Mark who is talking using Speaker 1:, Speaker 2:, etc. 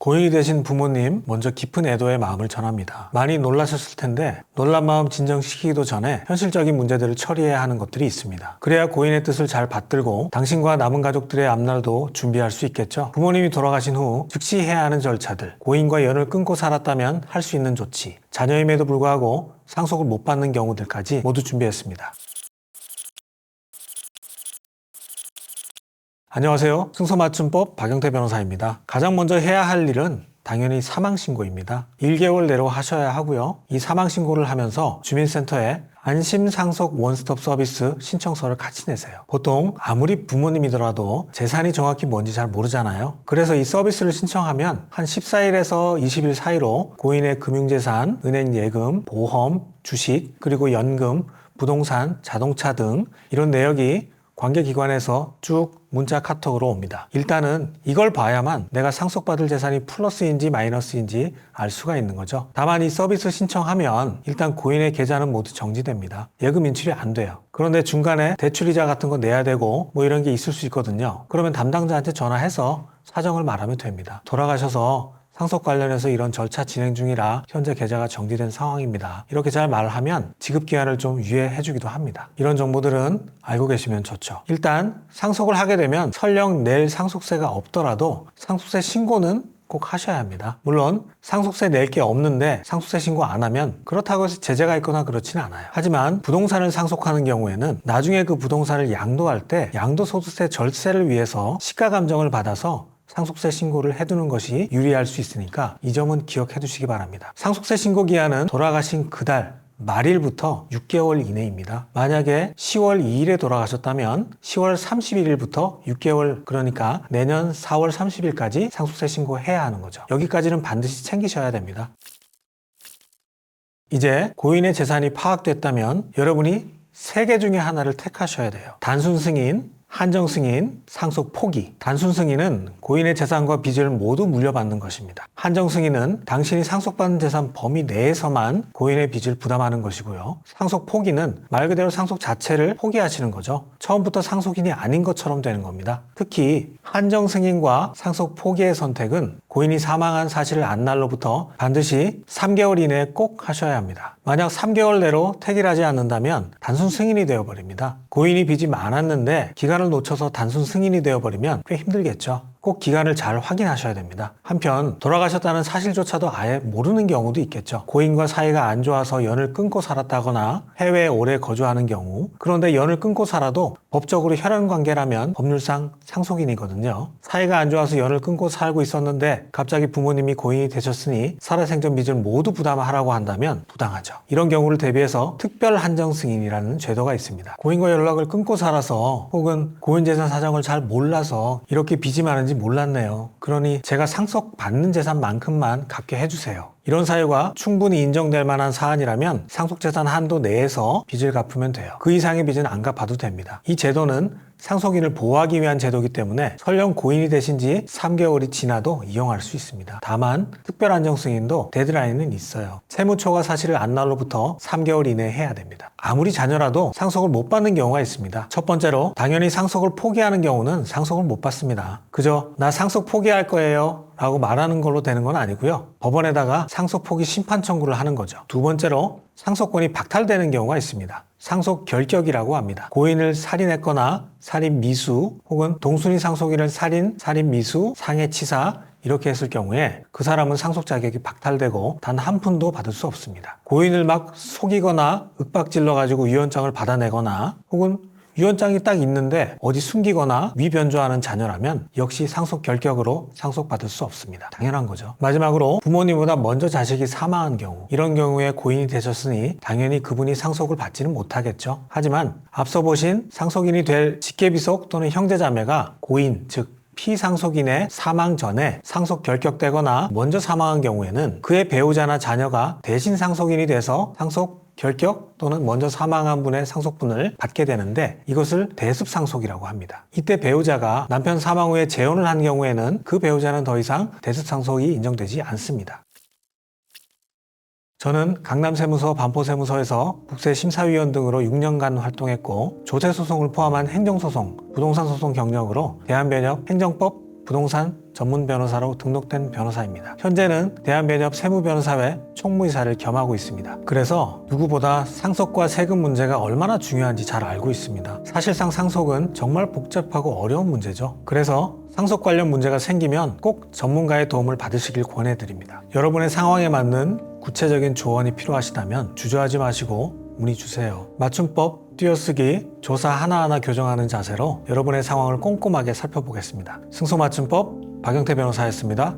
Speaker 1: 고인이 되신 부모님 먼저 깊은 애도의 마음을 전합니다. 많이 놀라셨을 텐데 놀란 마음 진정시키기도 전에 현실적인 문제들을 처리해야 하는 것들이 있습니다. 그래야 고인의 뜻을 잘 받들고 당신과 남은 가족들의 앞날도 준비할 수 있겠죠. 부모님이 돌아가신 후 즉시 해야 하는 절차들, 고인과 연을 끊고 살았다면 할 수 있는 조치, 자녀임에도 불구하고 상속을 못 받는 경우들까지 모두 준비했습니다. 안녕하세요. 순서맞춤법 박영태 변호사입니다. 가장 먼저 해야 할 일은 당연히 사망신고입니다. 1개월 내로 하셔야 하고요. 이 사망신고를 하면서 주민센터에 안심상속 원스톱 서비스 신청서를 같이 내세요. 보통 아무리 부모님이더라도 재산이 정확히 뭔지 잘 모르잖아요. 그래서 이 서비스를 신청하면 한 14일에서 20일 사이로 고인의 금융재산, 은행 예금, 보험, 주식, 그리고 연금, 부동산, 자동차 등 이런 내역이 관계기관에서 쭉 문자 카톡으로 옵니다. 일단은 이걸 봐야만 내가 상속받을 재산이 플러스인지 마이너스인지 알 수가 있는 거죠. 다만 이 서비스 신청하면 일단 고인의 계좌는 모두 정지됩니다. 예금 인출이 안 돼요. 그런데 중간에 대출이자 같은 거 내야 되고 뭐 이런 게 있을 수 있거든요. 그러면 담당자한테 전화해서 사정을 말하면 됩니다. 돌아가셔서 상속 관련해서 이런 절차 진행 중이라 현재 계좌가 정지된 상황입니다. 이렇게 잘 말하면 지급기한을 좀 유예해 주기도 합니다. 이런 정보들은 알고 계시면 좋죠. 일단 상속을 하게 되면 설령 낼 상속세가 없더라도 상속세 신고는 꼭 하셔야 합니다. 물론 상속세 낼 게 없는데 상속세 신고 안 하면 그렇다고 해서 제재가 있거나 그렇지는 않아요. 하지만 부동산을 상속하는 경우에는 나중에 그 부동산을 양도할 때 양도소득세 절세를 위해서 시가감정을 받아서 상속세 신고를 해두는 것이 유리할 수 있으니까 이 점은 기억해 두시기 바랍니다. 상속세 신고 기한은 돌아가신 그달 말일부터 6개월 이내입니다. 만약에 10월 2일에 돌아가셨다면 10월 31일부터 6개월, 그러니까 내년 4월 30일까지 상속세 신고해야 하는 거죠. 여기까지는 반드시 챙기셔야 됩니다. 이제 고인의 재산이 파악됐다면 여러분이 3개 중에 하나를 택하셔야 돼요. 단순 승인, 한정 승인, 상속 포기. 단순 승인은 고인의 재산과 빚을 모두 물려받는 것입니다. 한정 승인은 당신이 상속받은 재산 범위 내에서만 고인의 빚을 부담하는 것이고요. 상속 포기는 말 그대로 상속 자체를 포기하시는 거죠. 처음부터 상속인이 아닌 것처럼 되는 겁니다. 특히 한정 승인과 상속 포기의 선택은 고인이 사망한 사실을 안 날로부터 반드시 3개월 이내에 꼭 하셔야 합니다. 만약 3개월 내로 택일하지 않는다면 단순 승인이 되어버립니다. 고인이 빚이 많았는데 기간을 놓쳐서 단순 승인이 되어버리면 꽤 힘들겠죠. 꼭 기간을 잘 확인하셔야 됩니다. 한편 돌아가셨다는 사실조차도 아예 모르는 경우도 있겠죠. 고인과 사이가 안 좋아서 연을 끊고 살았다거나 해외에 오래 거주하는 경우, 그런데 연을 끊고 살아도 법적으로 혈연관계라면 법률상 상속인이거든요. 사이가 안 좋아서 연을 끊고 살고 있었는데 갑자기 부모님이 고인이 되셨으니 살아생전 빚을 모두 부담하라고 한다면 부당하죠. 이런 경우를 대비해서 특별 한정 승인이라는 제도가 있습니다. 고인과 연락을 끊고 살아서 혹은 고인 재산 사정을 잘 몰라서 이렇게 빚이 많은지 몰랐네요. 그러니 제가 상속받는 재산만큼만 갚게 해주세요. 이런 사유가 충분히 인정될 만한 사안이라면 상속재산 한도 내에서 빚을 갚으면 돼요. 그 이상의 빚은 안 갚아도 됩니다. 이 제도는 상속인을 보호하기 위한 제도이기 때문에 설령 고인이 되신 지 3개월이 지나도 이용할 수 있습니다. 다만 특별 한정 승인도 데드라인은 있어요. 세무초과 사실을 안 날로부터 3개월 이내에 해야 됩니다. 아무리 자녀라도 상속을 못 받는 경우가 있습니다. 첫 번째로 당연히 상속을 포기하는 경우는 상속을 못 받습니다. 그저 나 상속 포기할 거예요 라고 말하는 걸로 되는 건 아니고요. 법원에다가 상속 포기 심판 청구를 하는 거죠. 두 번째로 상속권이 박탈되는 경우가 있습니다. 상속 결격이라고 합니다. 고인을 살인했거나 살인 미수 혹은 동순위 상속인을 살인 미수, 상해치사 이렇게 했을 경우에 그 사람은 상속 자격이 박탈되고 단 한 푼도 받을 수 없습니다. 고인을 막 속이거나 윽박질러 가지고 유언장을 받아내거나 혹은 유언장이 딱 있는데 어디 숨기거나 위변조하는 자녀라면 역시 상속 결격으로 상속받을 수 없습니다. 당연한 거죠. 마지막으로 부모님보다 먼저 자식이 사망한 경우, 이런 경우에 고인이 되셨으니 당연히 그분이 상속을 받지는 못하겠죠. 하지만 앞서 보신 상속인이 될 직계비속 또는 형제자매가 고인, 즉 피상속인의 사망 전에 상속 결격되거나 먼저 사망한 경우에는 그의 배우자나 자녀가 대신 상속인이 돼서 상속 결격 또는 먼저 사망한 분의 상속분을 받게 되는데 이것을 대습상속이라고 합니다. 이때 배우자가 남편 사망 후에 재혼을 한 경우에는 그 배우자는 더 이상 대습상속이 인정되지 않습니다. 저는 강남세무서, 반포세무서에서 국세심사위원 등으로 6년간 활동했고 조세소송을 포함한 행정소송, 부동산소송 경력으로 대한변협 행정법, 부동산, 전문 변호사로 등록된 변호사입니다. 현재는 대한변협 세무변호사회 총무이사를 겸하고 있습니다. 그래서 누구보다 상속과 세금 문제가 얼마나 중요한지 잘 알고 있습니다. 사실상 상속은 정말 복잡하고 어려운 문제죠. 그래서 상속 관련 문제가 생기면 꼭 전문가의 도움을 받으시길 권해드립니다. 여러분의 상황에 맞는 구체적인 조언이 필요하시다면 주저하지 마시고 문의 주세요. 맞춤법, 띄어쓰기, 조사 하나하나 교정하는 자세로 여러분의 상황을 꼼꼼하게 살펴보겠습니다. 승소맞춤법 박영태 변호사였습니다.